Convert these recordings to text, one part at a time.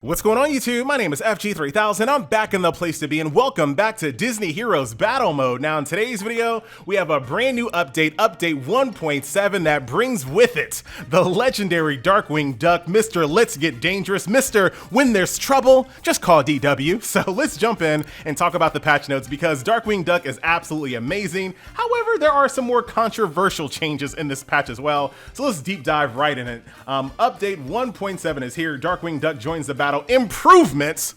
What's going on YouTube? My name is FG3000. I'm back in the place to be and welcome back to Disney Heroes Battle Mode. Now in today's video, we have a brand new update, update 1.7 that brings with it the legendary Darkwing Duck, Mr. Let's Get Dangerous, Mr. When There's Trouble, just call DW. So let's jump in and talk about the patch notes because Darkwing Duck is absolutely amazing. However, there are some more controversial changes in this patch as well. So let's deep dive right in it. Update 1.7 is here. Darkwing Duck joins the battle. Improvements,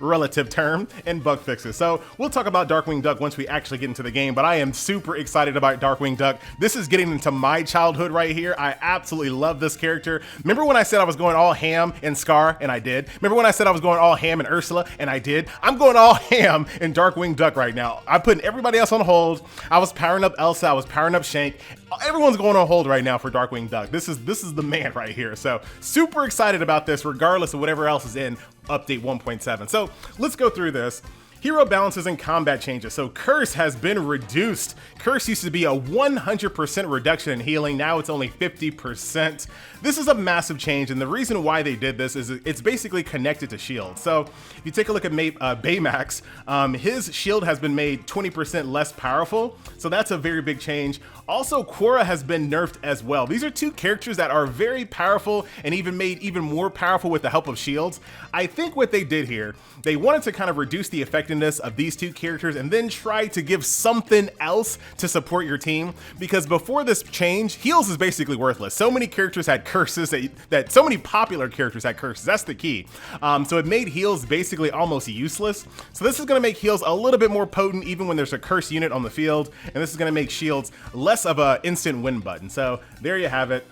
relative term, and bug fixes. So we'll talk about Darkwing Duck once we actually get into the game, but I am super excited about Darkwing Duck. This is getting into my childhood right here. I absolutely love this character. Remember when I said I was going all ham in Scar, and I did? Remember when I said I was going all ham in Ursula, and I did? I'm going all ham in Darkwing Duck right now. I'm putting everybody else on hold. I was powering up Elsa, I was powering up Shank. Everyone's going on hold right now for Darkwing Duck. This is the man right here. So super excited about this regardless of whatever else is in update 1.7. So let's go through this. Hero balances and combat changes. So Curse has been reduced. Curse used to be a 100% reduction in healing. Now it's only 50%. This is a massive change. And the reason why they did this is it's basically connected to shield. So if you take a look at Baymax, his shield has been made 20% less powerful. So that's a very big change. Also, Quora has been nerfed as well. These are two characters that are very powerful and even made even more powerful with the help of shields. I think what they did here, they wanted to kind of reduce the effectiveness of these two characters and then try to give something else to support your team. Because before this change, heals is basically worthless. So many characters had curses that so many popular characters had curses. That's the key. So it made heals basically almost useless. So this is going to make heals a little bit more potent even when there's a curse unit on the field. And this is going to make shields less of a instant win button. So there you have it.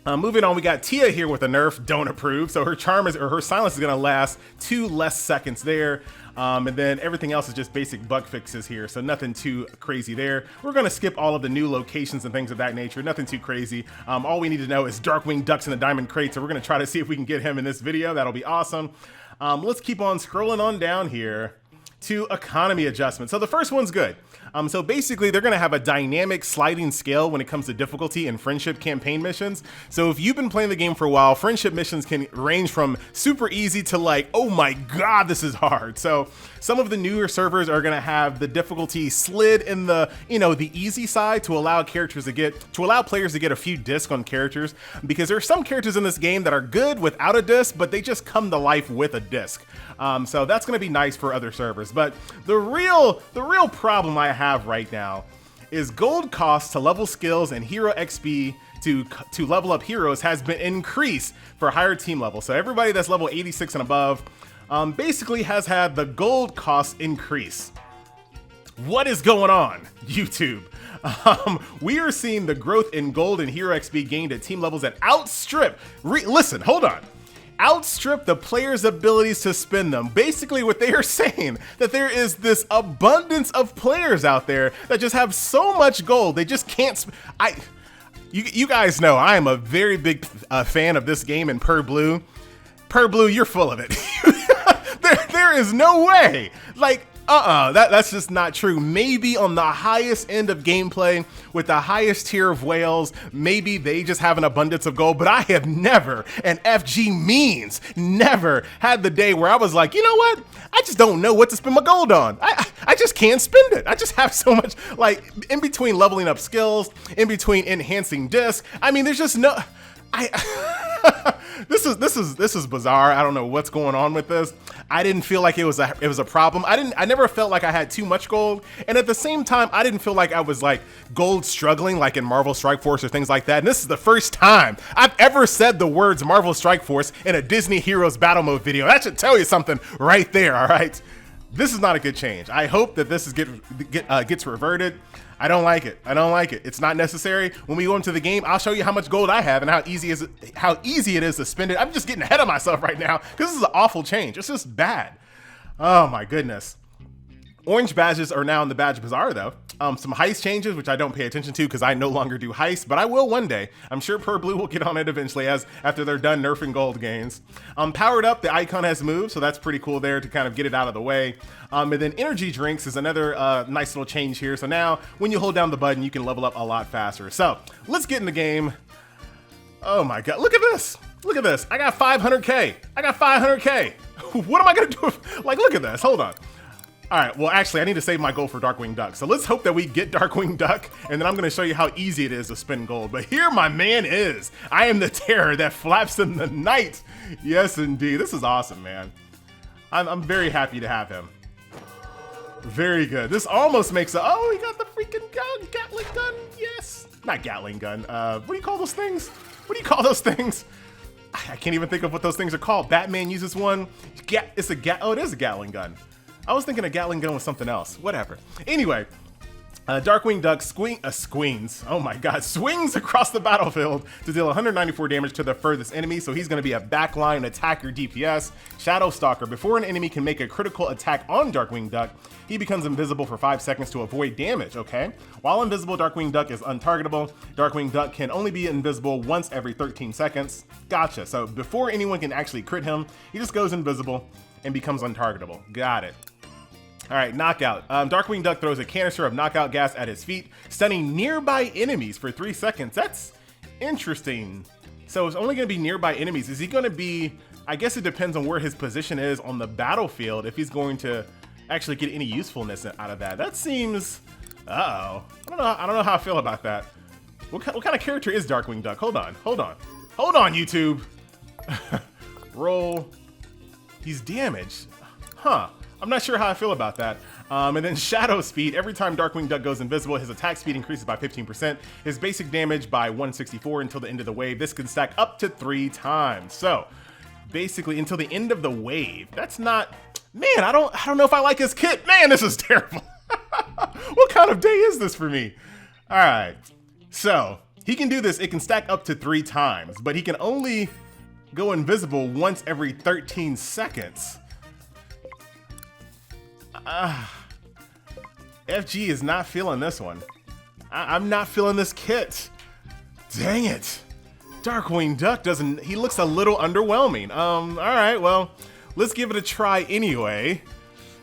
Moving on, we got Tia here with a nerf, don't approve. So her her silence is gonna last 2 less seconds there. And then everything else is just basic bug fixes here. So nothing too crazy there. We're gonna skip all of the new locations and things of that nature. Nothing too crazy. All we need to know is Darkwing Duck's in the diamond crate. So we're gonna try to see if we can get him in this video. That'll be awesome. Let's keep on scrolling on down here to economy adjustment. So the first one's good. So basically they're gonna have a dynamic sliding scale when it comes to difficulty in friendship campaign missions. So if you've been playing the game for a while, friendship missions can range from super easy to like, oh my God, this is hard. So some of the newer servers are gonna have the difficulty slid in the, the easy side to allow players to get a few discs on characters, because there are some characters in this game that are good without a disc, but they just come to life with a disc. So that's gonna be nice for other servers. But the real problem I have right now is gold cost to level skills and hero XP to level up heroes has been increased for higher team levels. So everybody that's level 86 and above basically has had the gold cost increase. What is going on, YouTube? We are seeing the growth in gold and hero XP gained at team levels that outstrip, listen, hold on. Outstrip the player's abilities to spend them. Basically what they are saying, that there is this abundance of players out there that just have so much gold, they just can't, you guys know I am a very big fan of this game and Per Blue. Per Blue, you're full of it. there is no way, like, that's just not true. Maybe on the highest end of gameplay with the highest tier of whales, maybe they just have an abundance of gold, but I have never, and FG means never, had the day where I was like, you know what? I just don't know what to spend my gold on. I just can't spend it. I just have so much, like, in between leveling up skills, in between enhancing discs. I mean, there's just no, this is bizarre. I don't know what's going on with this. I didn't feel like it was a problem. I never felt like I had too much gold, and at the same time I didn't feel like I was like gold struggling like in Marvel Strike Force or things like that. And this is the first time I've ever said the words Marvel Strike Force in a Disney Heroes Battle Mode video. That should tell you something right there. All right, this is not a good change. I hope that this gets reverted. I don't like it. I don't like it. It's not necessary. When we go into the game, I'll show you how much gold I have and how easy it is to spend it. I'm just getting ahead of myself right now because this is an awful change. It's just bad. Oh my goodness. Orange badges are now in the badge bazaar though. Some heist changes, which I don't pay attention to because I no longer do heists, but I will one day. I'm sure Per Blue will get on it eventually after they're done nerfing gold gains. Powered up, the icon has moved, so that's pretty cool there to kind of get it out of the way. And then energy drinks is another nice little change here. So now when you hold down the button, you can level up a lot faster. So let's get in the game. Oh my God, look at this. Look at this. I got 500K. I got 500K. What am I going to do? Like, look at this. Hold on. All right, well, actually, I need to save my gold for Darkwing Duck. So let's hope that we get Darkwing Duck, and then I'm gonna show you how easy it is to spend gold. But here my man is. I am the terror that flaps in the night. Yes, indeed. This is awesome, man. I'm very happy to have him. Very good. This almost makes a, oh, he got the freaking Gatling gun. Yes. Not Gatling gun. What do you call those things? What do you call those things? I can't even think of what those things are called. Batman uses one. Oh, it is a Gatling gun. I was thinking a Gatling gun was something else. Whatever. Anyway, Darkwing Duck swings across the battlefield to deal 194 damage to the furthest enemy, so he's going to be a backline attacker DPS. Shadow Stalker. Before an enemy can make a critical attack on Darkwing Duck, he becomes invisible for 5 seconds to avoid damage, okay? While invisible, Darkwing Duck is untargetable. Darkwing Duck can only be invisible once every 13 seconds. Gotcha. So before anyone can actually crit him, he just goes invisible and becomes untargetable. Got it. All right, knockout. Darkwing Duck throws a canister of knockout gas at his feet, stunning nearby enemies for 3 seconds. That's interesting. So it's only gonna be nearby enemies. Is he gonna be, I guess it depends on where his position is on the battlefield, if he's going to actually get any usefulness out of that. That seems, I don't know how I feel about that. What kind of character is Darkwing Duck? Hold on, YouTube. Roll. He's damaged. Huh. I'm not sure how I feel about that. And then Shadow Speed. Every time Darkwing Duck goes invisible, his attack speed increases by 15%, his basic damage by 164 until the end of the wave. This can stack up to 3 times. So basically until the end of the wave. That's not, man, I don't know if I like his kit. Man, this is terrible. What kind of day is this for me? All right, so he can do this. It can stack up to 3 times, but he can only go invisible once every 13 seconds. FG is not feeling this one. I'm not feeling this kit. Dang it. Darkwing Duck he looks a little underwhelming. All right, well, let's give it a try anyway.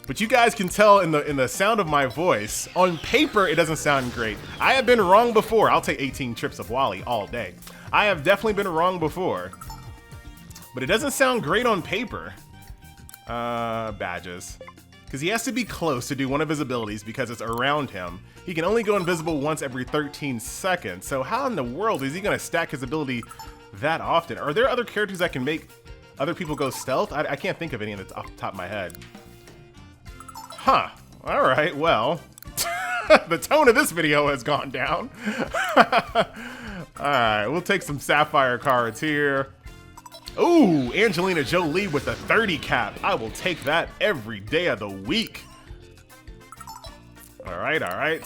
But you guys can tell in the sound of my voice, on paper, it doesn't sound great. I have been wrong before. I'll take 18 trips of Wally all day. I have definitely been wrong before, but it doesn't sound great on paper. Badges. Because he has to be close to do one of his abilities because it's around him. He can only go invisible once every 13 seconds. So how in the world is he going to stack his ability that often? Are there other characters that can make other people go stealth? I can't think of any that's off the top of my head. Huh. All right, well, the tone of this video has gone down. All right, we'll take some Sapphire cards here. Ooh, Angelina Jolie with a 30 cap. I will take that every day of the week. All right, all right.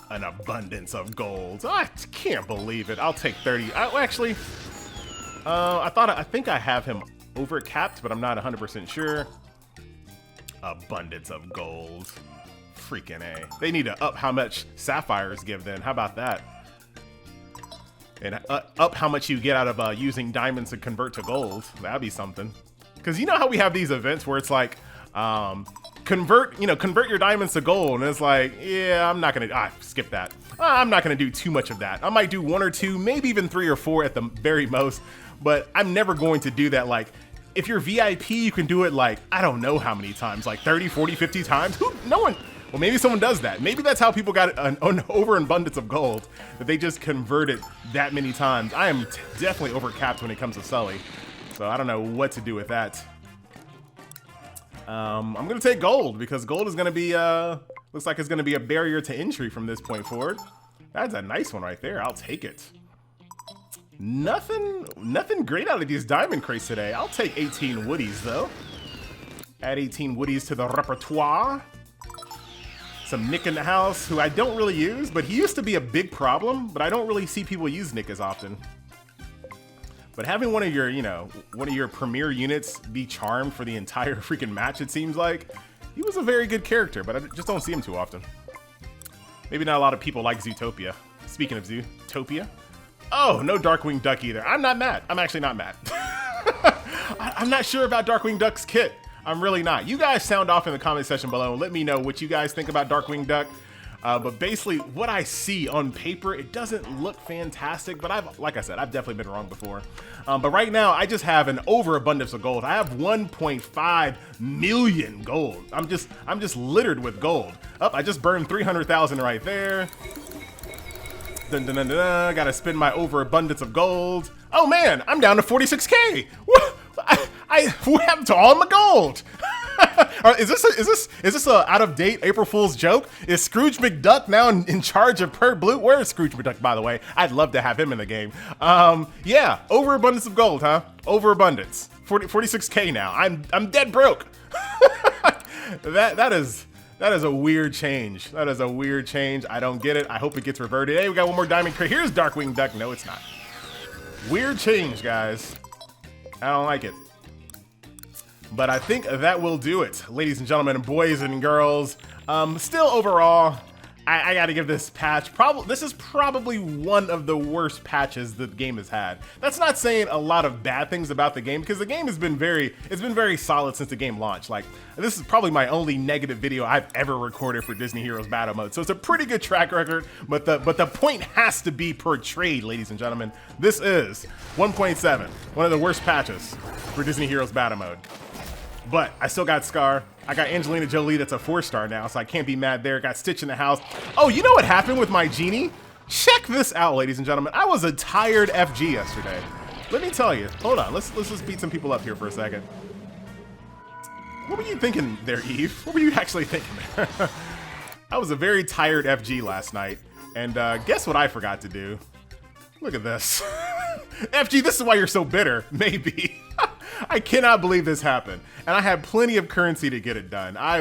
An abundance of gold. I can't believe it. I'll take 30. Actually, I think I have him over capped, but I'm not 100% sure. Abundance of gold. Freaking A. They need to up how much sapphires give then. How about that? And up how much you get out of using diamonds to convert to gold. That'd be something. Because you know how we have these events where it's like, convert your diamonds to gold, and it's like, yeah, I'm not gonna skip that. I'm not gonna do too much of that. I might do 1 or 2, maybe even 3 or 4 at the very most, but I'm never going to do that. Like, if you're VIP, you can do it like, I don't know how many times, like 30, 40, 50 times. No one. Well, maybe someone does that. Maybe that's how people got an overabundance of gold, that they just convert it that many times. I am definitely overcapped when it comes to Sully, so I don't know what to do with that. I'm gonna take gold because gold is gonna be looks like it's gonna be a barrier to entry from this point forward. That's a nice one right there. I'll take it. Nothing great out of these diamond crates today. I'll take 18 woodies though. Add 18 woodies to the repertoire. Some Nick in the house, who I don't really use, but he used to be a big problem, but I don't really see people use Nick as often. But having one of your premier units be charmed for the entire freaking match, it seems like, he was a very good character, but I just don't see him too often. Maybe not a lot of people like Zootopia. Speaking of Zootopia. Oh, no Darkwing Duck either. I'm not mad. I'm actually not mad. I'm not sure about Darkwing Duck's kit. I'm really not. You guys sound off in the comment section below and let me know what you guys think about Darkwing Duck. But basically, what I see on paper, it doesn't look fantastic, but like I said, I've definitely been wrong before. But right now, I just have an overabundance of gold. I have 1.5 million gold. I'm just littered with gold. Oh, I just burned 300,000 right there. Dun, dun, dun, dun, dun. Gotta spend my overabundance of gold. Oh man, I'm down to 46K. What happened to all my gold? Is this a out of date April Fool's joke? Is Scrooge McDuck now in charge of Per Blue? Where is Scrooge McDuck, by the way? I'd love to have him in the game. Yeah, overabundance of gold, huh? Overabundance. 46K now. I'm dead broke. That is a weird change. That is a weird change. I don't get it. I hope it gets reverted. Hey, we got one more diamond crate. Here's Darkwing Duck. No, it's not. Weird change, guys. I don't like it. But I think that will do it, ladies and gentlemen, boys and girls. Still overall, I gotta give this patch, this is probably one of the worst patches the game has had. That's not saying a lot of bad things about the game, because the game has been very solid since the game launched. Like, this is probably my only negative video I've ever recorded for Disney Heroes Battle Mode. So it's a pretty good track record, but the point has to be portrayed, ladies and gentlemen. This is 1.7, one of the worst patches for Disney Heroes Battle Mode. But I still got Scar. I got Angelina Jolie, that's a 4-star now, so I can't be mad there. Got Stitch in the house. Oh, you know what happened with my genie? Check this out, ladies and gentlemen. I was a tired FG yesterday. Let me tell you. Hold on, let's just beat some people up here for a second. What were you thinking there, Eve? What were you actually thinking there? I was a very tired FG last night, and guess what I forgot to do? Look at this. FG, this is why you're so bitter. Maybe. I cannot believe this happened. And I had plenty of currency to get it done. I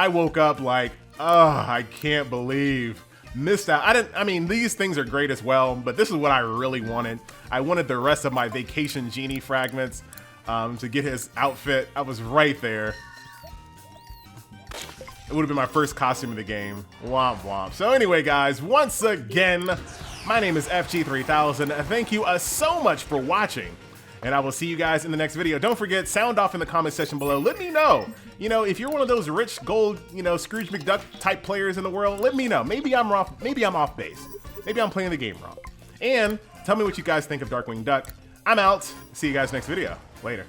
woke up like, oh, I can't believe. Missed out. I mean, these things are great as well, but this is what I really wanted. I wanted the rest of my vacation genie fragments to get his outfit. I was right there. It would have been my first costume in the game. Womp womp. So anyway, guys, once again, my name is FG3000. Thank you so much for watching. And I will see you guys in the next video. Don't forget, sound off in the comment section below. Let me know, if you're one of those rich gold, Scrooge McDuck type players in the world, let me know. Maybe I'm off base. Maybe I'm playing the game wrong. And tell me what you guys think of Darkwing Duck. I'm out. See you guys next video. Later.